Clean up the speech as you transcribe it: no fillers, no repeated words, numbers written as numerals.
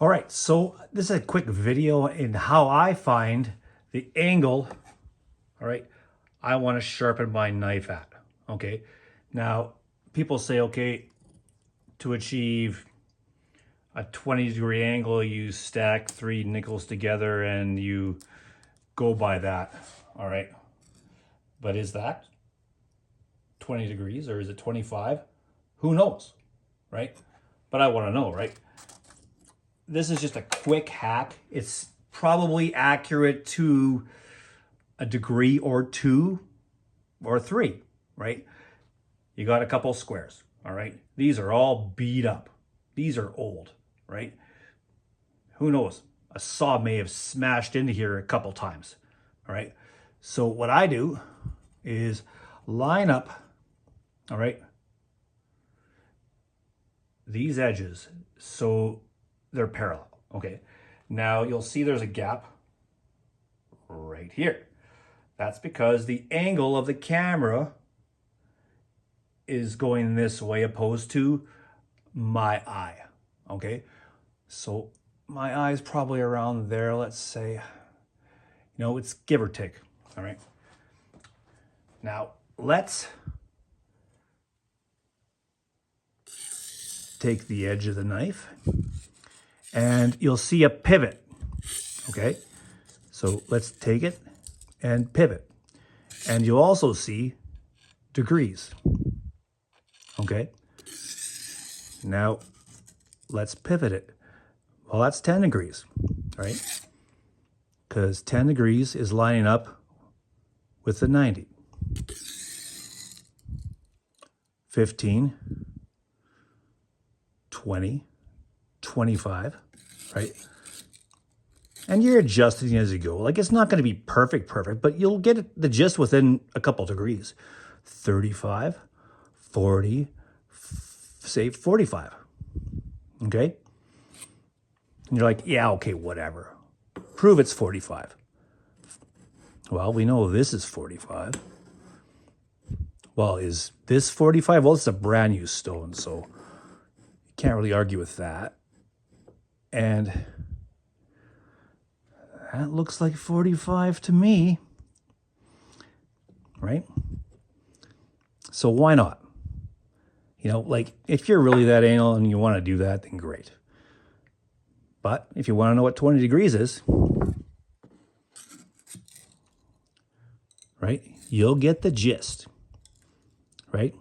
All right, so this is a quick video in how I find the angle, all right, I want to sharpen my knife at, okay? Now, people say, okay, to achieve a 20-degree angle, you stack 3 nickels together and you go by that, all right? But is that 20 degrees or is it 25? Who knows, right? But I want to know, right? This is just a quick hack. It's probably accurate to a degree or 2 or 3, right? You got a couple squares, all right? These are all beat up. These are old, right? Who knows? A saw may have smashed into here a couple times, all right? So what I do is line up, all right, these edges so they're parallel, okay? Now you'll see there's a gap right here. That's because the angle of the camera is going this way opposed to my eye, okay? So my eye is probably around there, let's say. You know, it's give or take, all right? Now, let's take the edge of the knife and you'll see a pivot, okay? So let's take it and pivot. And you'll also see degrees, okay? Now, let's pivot it. Well, that's 10 degrees, right? Because 10 degrees is lining up with the 90. 15, 20, 25, right? And you're adjusting as you go. Like, it's not going to be perfect, but you'll get the gist within a couple degrees. 35, 40, say 45, okay? And you're like, yeah, okay, whatever. Prove it's 45. Well, we know this is 45. Well, is this 45? Well, it's a brand new stone, so you can't really argue with that. And that looks like 45 to me, right? So why not? You know, like, if you're really that anal and you want to do that, then great. But if you want to know what 20 degrees is, right, you'll get the gist, right?